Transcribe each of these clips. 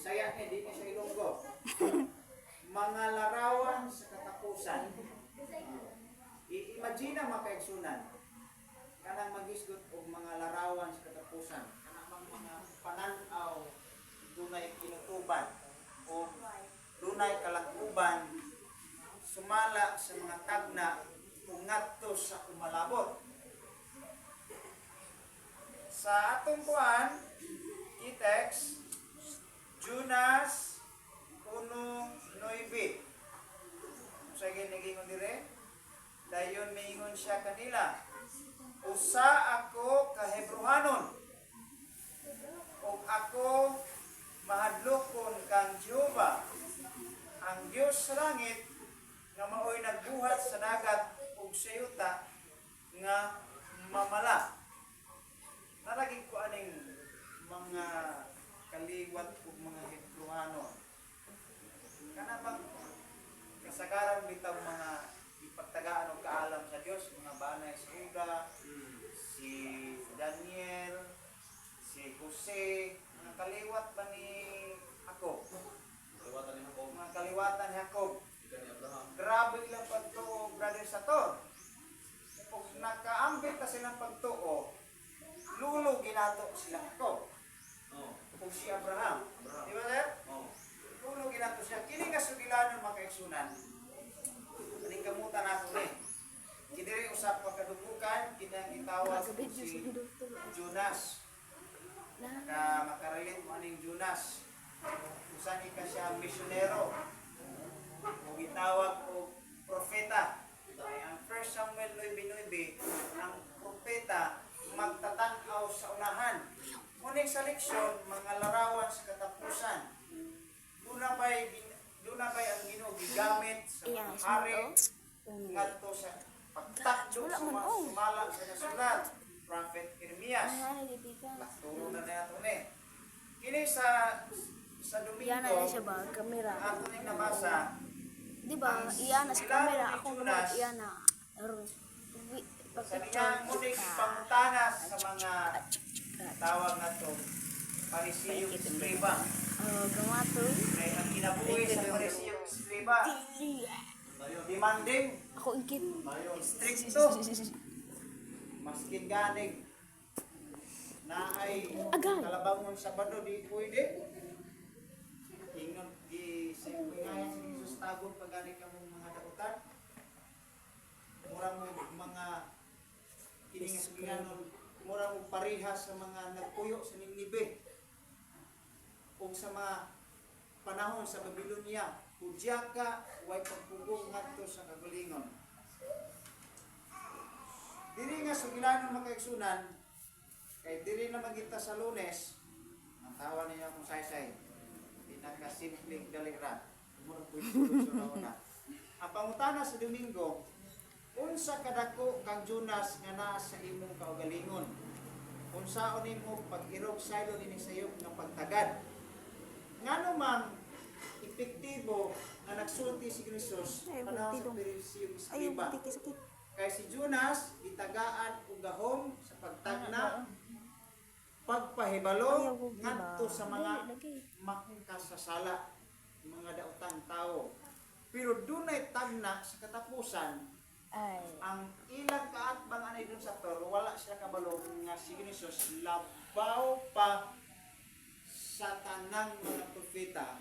Bisaya ni di ni sa Ilonggo. Mga larawan sa katapusan. I-imagine na makaigsunan. Kanang magisgot og mga larawan sa katapusan. Kanang mga pananaw dunay kinutuban o dunay kalangkuban sumala sa mga tagna ug ngadto sa umalabot. Sa atong kuan, i-text Jonas 1:9. Sa ginigingon dire, dayon miingon siya kanila, usa ako ka Hebrewanon, ug ako mahadlokon kang Jehova, ang Dios sa langit nga maoy nagbuhat sa dagat ug sa yuta nga mamala. Naragig ko aning mga kaliwat ug mga Hebrewanon. Kana bang kasagaran bitaw mga ipagtagaan og kaalam sa Dios, mga banay si Juda, si Daniel, si Jose, mga kaliwat ba ni Jacob? Kaliwatan ni Jacob. Mga kaliwatan ni Jacob. Grabe ilang pagtuo, brother sa to. Kung nakaambit na silang pagtuo, lulo ginato sila Jacob. Kung si Abraham. Di ba sir? Lulo ginato siya. Kini nga sugilanon mga kaigsunan. Aning kamutan ako ni. Kini usap pagkadubukan, kinang gitawag si Jonas. Makarelate mo aning Jonas. Usan ka siya misyonero. O gitawag o propeta. Ay ang 1 Samuel 9:9, ang propeta magtatanaw sa unahan. Ngunit sa leksyon, mga larawan sa katapusan. Doon na ba'y ang Ginoo gigamit sa mga hari ngadto sa pagtakdo sa mga sumala sa nasulat. Prophet Jeremias. Turo na nato ni. Kini sa Domingo, ato ning nabasa. Di ba, iyan na sa camera, ako naman iyan na. Sa niyang muling ipangutana sa mga tawag na ito, Parisiyong Escriba. Gamato. Kaya ang kinabuhi sa Parisiyong Escriba, demanding, Ako ingkit. stricto, maskin ganing, na ay kalabangon Sabado, di pwede. Ingon, sa pingayan si Jesus tagong pagani ka mong mga dautan. Murang mga kiningas-kinganon, murang parihas sa mga nagpuyo sa Ninibe. Kung sa mga panahon sa Babylonia, hudya ka, way pagpugong ngadto sa kagalingon. Diri nga sugilanon makaigsunan, kay diri na magita sa Lunes, ang tawa niya akong saysay, pinakasimpleng dalira. Murang pwede na. Ang pangutana sa Domingo, unsa kadako kang Jonas nga naa sa imong kaugalingon? Unsaon nimo pag-irog saylo ini sayop nga pagtagad? Ngano man epektibo nga nagsulti si Kristo panahon sa Parisiyong Escriba? Kay si Jonas gitagaan og gahom sa pagtagna, pagpahibalo ngadto sa mga makasasala, mga daotang tao. Pero dunay tagna sa katapusan. Ang ilang kaatbang anay dun sa toro, wala siya kabalo nga si Jesus labaw pa sa tanang mga propeta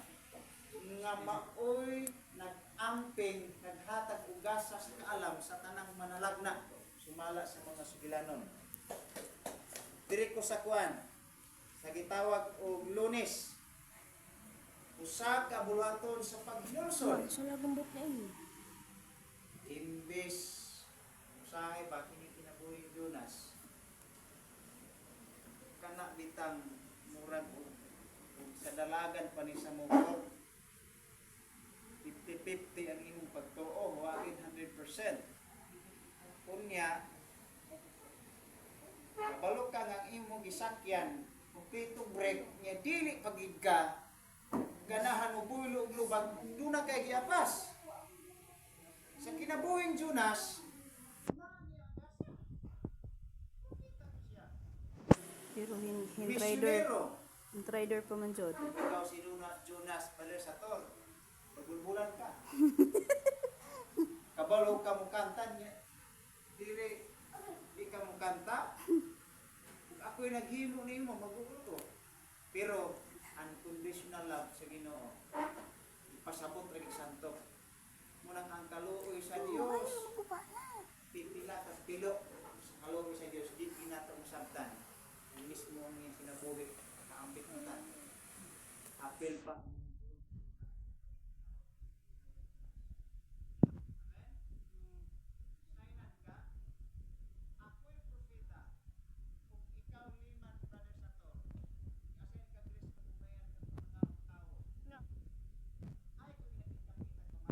nga maoy nag-amping, naghatag ugasa sa kaalam sa tanang manalagna sumala sa mga sugilanon. Diri ko sa kuan sa gitawag og Lunes, usa ka bulaton sa paghinulsol. Sa lagambot na ini. Imbes usahay ba kini kinabuhi Jonas, kana bitang murag og kadalagan pa ni sa mukha 50-50 ang imong pagtuo, wagid 100%. Kunya kabalo ka nga imong gisakyan kung pito break niya dili pagid ka ganahan mo bulo og lubag duna kay giapas. Sa kinabuhing Jonas, Pero rider. misyonero, Ang trader pa man jud. Ikaw si Jonas Balsator. Pagbulbulan ka. Kabalo ka mo kanta niya. Di ka mo kanta. Kung ako'y naghimo nimo maguguto. Pero unconditional love sa Ginoo. Ipasabot rin santo. Munang ang kaluoy sa Dios. Pipila ka pilo sa kaluoy sa Dios. Di pinatong sabdan. Ang mismo ang sinabuhi. Kaambit mo ta. Apel pa.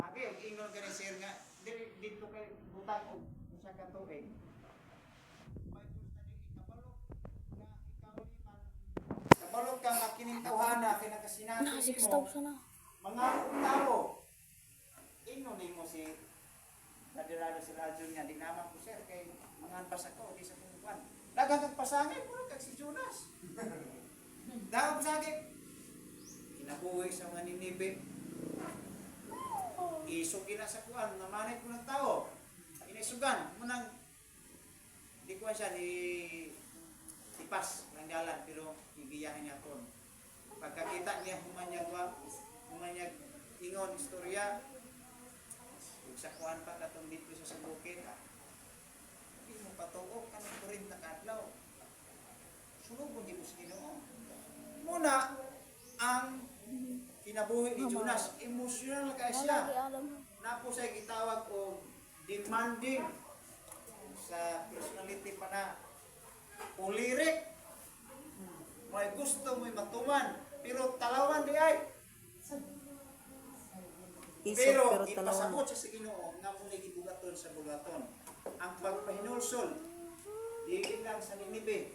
Agi, ingon ka ni sir nga, dito kay butang og usa ka tuig. May gusto din ikabalok nga ikaw liman. Kabalok ka makining tawhana kay nakasinabi Na, 6,000 mo. na. Mga tao. Ingon nimo si Kadirado si Radyo niya, di naman ko sir kay mga pas ako di sa kumukuan. Daghang kag pasangay puro kag si Jonas. Daghang pasangay. Kinabuhi sa mga Ninibe. Isog gina sa kuan, namanay ko ng tao. Inisugan, munang di kuan siya ni ipas ng dalan pero ibiyahin niya kon. Pagkakita niya humanyag ingon istorya. Ug sa kuan pa katong dito sa bukid. Di mo patuok kanang 40 ka adlaw. Sulod mo di mo sa Ginoo. Muna ang kinabuhi ni Jonas, emotional ka Wala siya. gi alam. Napo siya gitawag o demanding sa personality pa na pulirik. May gusto mo'y matuman, pero talawan di ay. Isog Pero pero talawan. ipasabot siya sa Ginoo nga muna gibugaton sa bugaton. Ang pagpahinulsol, dili lang sa Ninibe,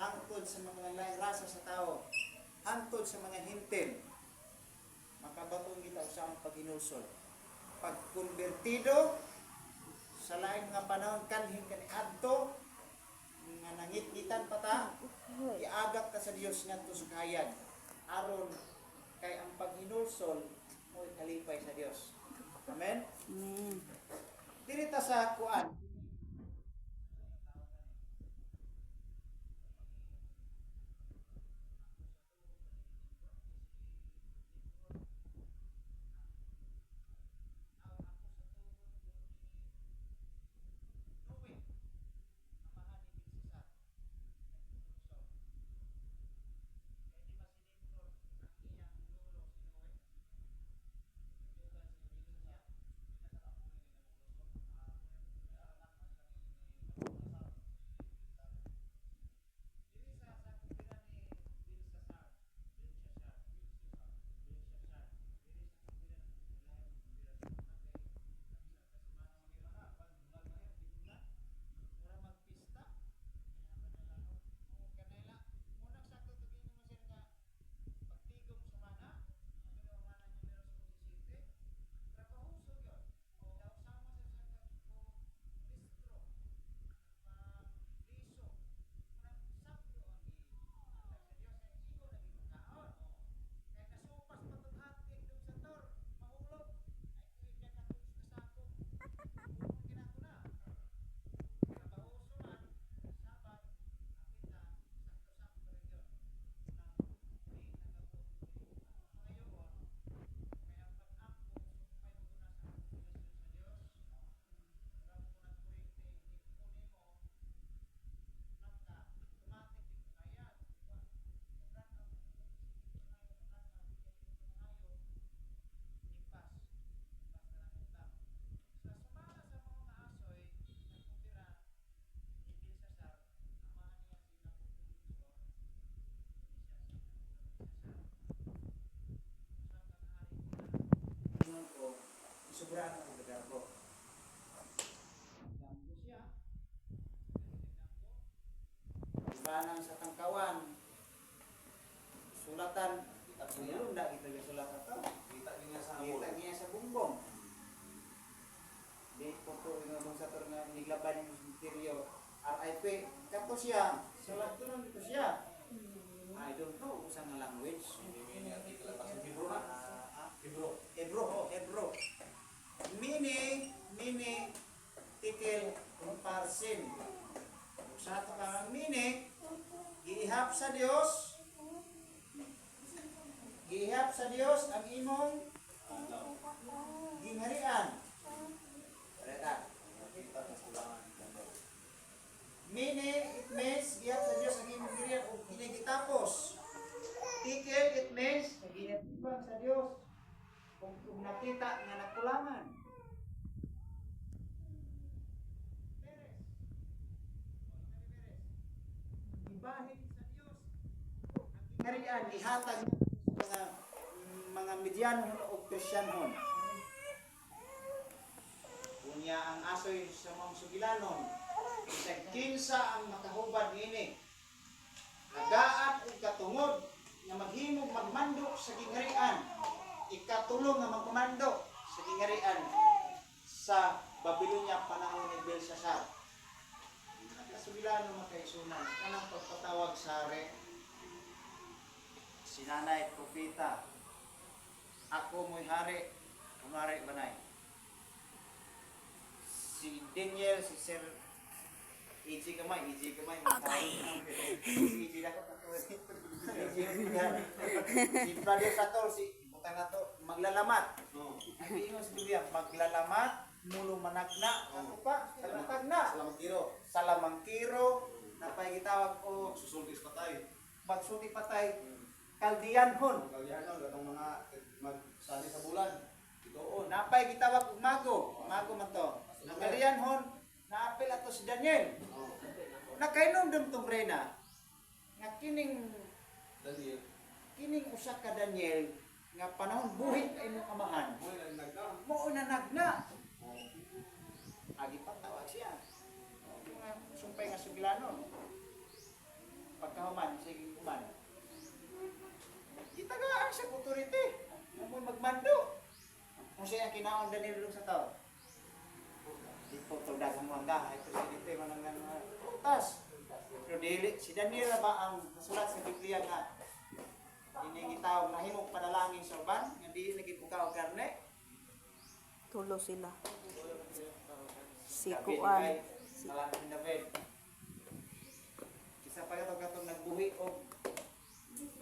hangtod sa mga lain rasa sa tao, hangtod sa mga hintil. Makabaton kita sa ang paghinulsol. Pagkonbertido sa lain nga panahon kanhin kani adto nga nangit-ngitan pa ta, iagap ka sa Dios ngadto sa kahayag aron kay ang paghinulsol mo'y kalipay sa Dios. Amen. Amen. Diri ta sa kuan. Sobrang ang lugar ko. Nagdamgo siya. Ibanang sa tangkawan. Sulatan. At sulong na ito yung sulatan to. Kita niya sa bumbong. Di po to yung sa tor nga niglaban yung interior. RIP. Kato siya. Sulat to nung dito siya. I don't know. Usang language. Ini artikel pasal Hebrew na. Hebrew. Hebrew. Mini, tikel, parsin. Sa ato kang mini, giihap sa Dios ang imong gingharian. Reda. Mini, it means giihap sa Dios ang imong gingharian o hinigitapos. Tikel, it means ginatibang sa Dios kung nakita nga nakulangan. Ibahid sa Dios ang gingharian ihatag sa mga medyanon o Kristiyanon. Unya ang asoy sa mga sugilanon, sa kinsa ang makahubad niini. Nagaan o katungod nga maghimog magmando sa gingharian. Ikatulong nga magkomando sa gingharian sa Babylonia panahon ni Belshazzar. Nakasugilanon makaisunan kanang pagpatawag sa hari. Sinanay propeta, ako mo'y hari, kumari banay. Si Daniel, si Sir EJ kamay, Agay. EJ na ko si Brother Sator, si butang na to, maglalamat. Ang ingon si Biblia, maglalamat, mulo managna, ano pa? Managna. Salamangkiro, napay gitawag o Susultis patay. magsuti patay, kaldianhon. Kalyanon, gatong mga magsali sa bulan. Itoon. Napay gitawag og mago man to. Ang kaldianhon, naapil ato si Daniel. Nakainom dun tong reyna, nga kining usa ka Daniel, nga panahon buhit ay mong amahan. Mo na nagka. Mo na nagna. Agi patawag siya. Mga sumpay nga suglanon. Pagkahuman, sige kuman. Itagaan siya authority. Mo magmando. Kung siya ang kinaon Daniel sa tao. Di po ito dagang mo ang gahay. Presidente man ang utas. Pero dili, si Daniel ba ang nasulat sa Biblia nga iningitawag na himog panalangin sa uban, nga di nagipukaw karne. Tulo sila. Si David, Kuan. kay Salamin David. Isa pa katong nagbuhi og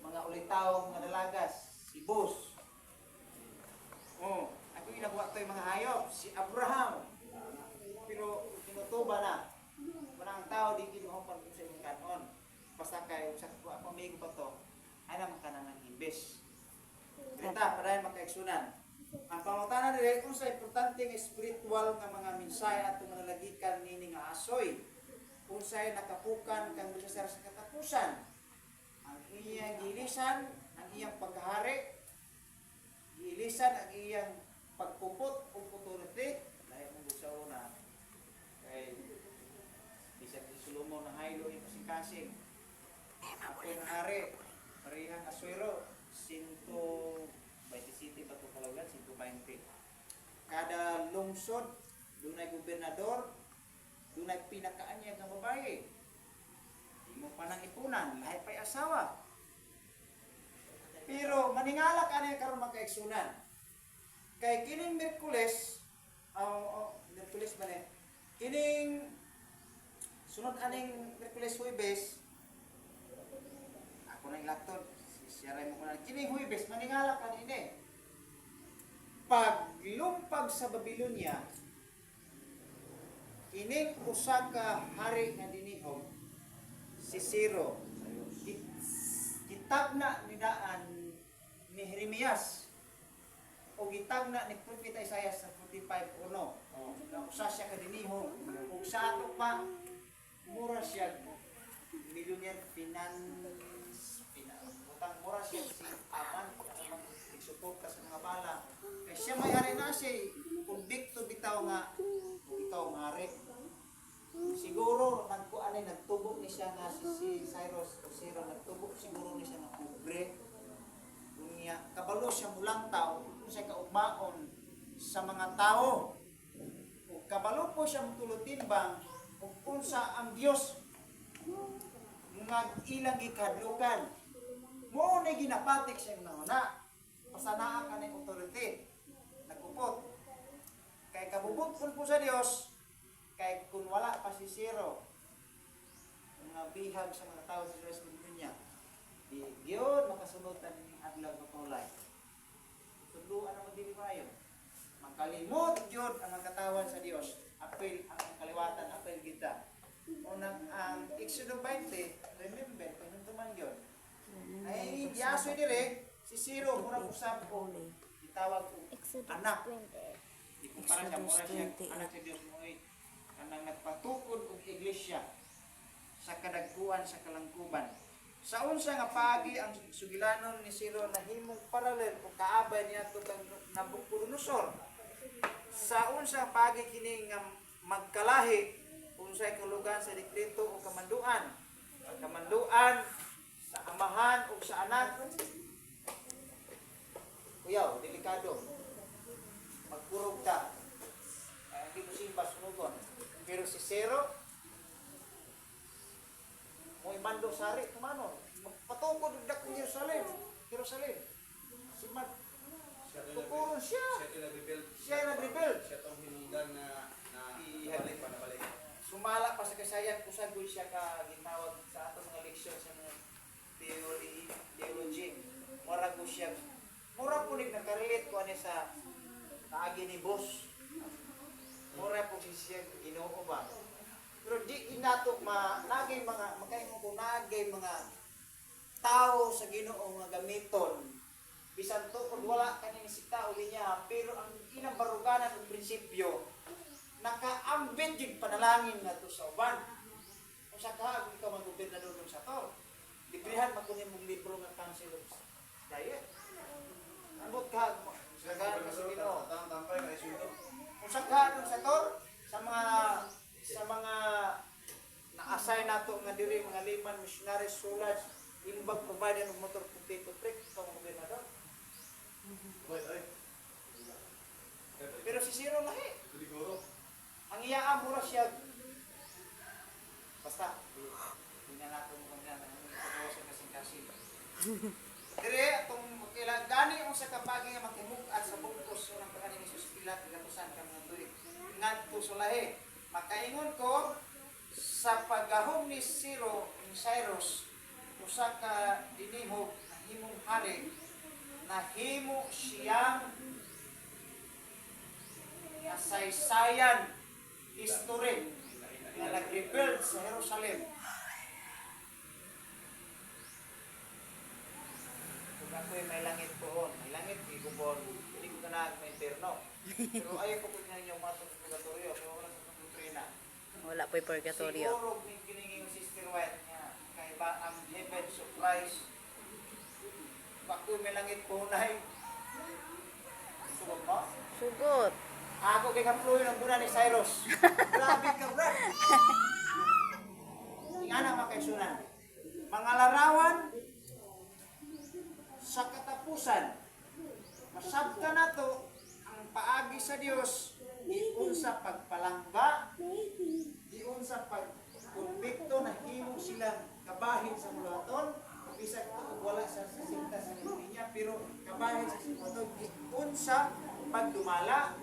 mga ulitaw, mga dalagas, si Bus. Oh, ako yung nagawa to yung mga hayop, si Abraham. Pero tinutuba na. Manang tao di kinuha pa sa imong kanon. Basta kay sa pamigo pa to, ay naman ka na ng imbes. Kita, para makaeksunan. Ang pangutana nila kung sa importanteng spiritual nga mga mensahe at manalagikan nini nga asoy. Kung sa'y nakapukan kang Belshazzar sa katapusan. Ang iyang giilisan, ang iyang pagkahari, giilisan ang iyang pagpupot o authority. Dahil mong sa una, kay bisag si Solomon na haylo yung kasing-kasing. Ako yung hari, parihang aswero, 127 pa ito kalawagan, 120. Kada lungsod, doon ay gobernador, doon ay pinakaanyag ng babae. Di mo pa nang ipunan, lahat pa'y asawa. Pero maningala ka na yung karoon magkaiksunan. Kay kining Merkules, Merkules ba na kining sunod aning Merkules Huwebes, ako na ilakton, siyaray mo ko na, kining Huwebes, maningala ka na paglumpag sa Babylonia, kining usa ka hari nga dinihog, si Ciro, gitagna ni daan ni Jeremias o gitagna ni Propeta Isaiah sa 45:1. Na usa siya ka dinihog, ug sa ato pa mura siya millionaire utang mura siya si Aman nagsuporta sa mga bala. Kaya siya may hari na siya, convicto bitaw nga ikaw ngari. Siguro nagtubok ni siya nga si Cyrus o Ciro, nagtubok siguro ni siya nga pobre. Unya kabalo siya mulang tao, siya kaugmaon sa mga tao. O kabalo po siya mutulutimbang kung unsa ang Dios nga ilang gikadlukan. Mo na ginapatik siyang nauna. Pasanaan ka ng authority. Nagupot. Kay kabubot po sa Dios, kay kung wala pa si Zero, mga bihag sa mga tao sa Diyos niya, di yun makasunod ni adlaw ng tulay. Sunduan ang magdili mayo. Magkalimot yun ang magkatawan sa Dios. Apel ang kaliwatan, apel kita. Unang ang Exodus 20, remember, pinuntuman yun. Ay, diasoy dire, si Zero, murang usap ko, itawag ko, Exodus anak. 20. Ikumpara siya, mura siya, Exodus 28. anak sa Diyos mo ay, kanang nagpatukod og iglesia sa kadagkuan sa kalangkuban. Sa unsa nga pagi ang sugilanon ni Zero nahimong paralel o kaabay niya to kang Nabucodonosor. Sa unsa pagi kini nga magkalahi unsay kalugan sa dekreto o kamanduan. Ang kamanduan sa amahan o sa anak. Kuyaw, delikado. Magkurog ta. Hindi ko simba sunugon. Pero si Zero, mo imando sari, kumano? Magpatukod ng dakong Jerusalem. Si Mag, tukuron siya. Siya yung nag-rebuild. Siya itong hinugan na nabalik pa, nabalik. Sumala pa sa kasayan, kusagoy siya ka ginawag sa atong mga leksyon sa mga theology. Mura ko siya. Mura po nagkarelate ko ano sa kaagi ni boss. Mura po siya ginoo ba. Pero di inato nagay mga makaingon ko nagay mga tao sa Ginoo nga gamiton. Bisan to kung wala kani si tao niya, pero ang ilang baruganan ng prinsipyo nakaambit jud panalangin ngadto sa uban. Kung sa ka ikaw mag-gobernador sa to, librihan makunin mong libro nga council of diet. Ambot ka sa sa Ginoo. Tampay na isundo. Kung sa ka sa to, sa mga na-assign nato nga diri mga liman missionaries sulad imbag provide ng motor potato trick sa mga gobernador. Pero si Zero lahi. Siguro. Ang iyaan mura siya. Basta tingnan nato mo kung yan ang sa kasing-kasing. Dire atong kailan gani mo sa kapagi nga makimug-at sa bungkos ng pagani ni Jesus Pilat gatusan ka mga tuig. Ngadto sa lahi. Makaingon ko sa paggahom ni Cyrus usa ka dinihog nahimong hari nahimo siyang kasaysayan history nga nag-rebuild sa Jerusalem. Kung ako'y may langit poon, may langit di ko po, hindi ko na may interno. Pero ayaw ko po nga inyong matong purgatorio, pero wala sa doktrina. Wala po'y purgatorio. Siguro ni kiningin Sister White nga kay ba ang heaven surprise. Bakoy may langit punay. Sugot mo? Sugot. Ako kay kapluyo ng buna ni Cyrus. Grabe ka, Brad. Ingana makaisunan. Mga larawan sa katapusan. Masabta na to ang paagi sa Dios diun sa pagpalangga, diun sa pagkonbikto na himong silang kabahin sa mulaton, bisag to wala sa sinta sa niya, pero kabahin sa mulaton diun sa pagdumala.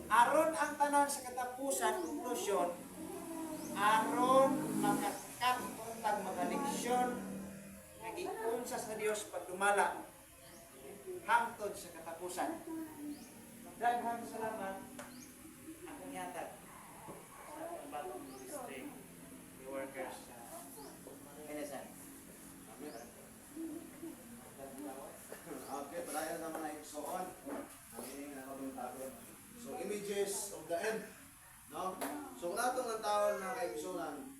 Aron ang tanan sa katapusan, konklusyon, aron makakatutang mga leksyon nga giunsa sa Dios pagdumala hangtod sa katapusan. Daghang salamat.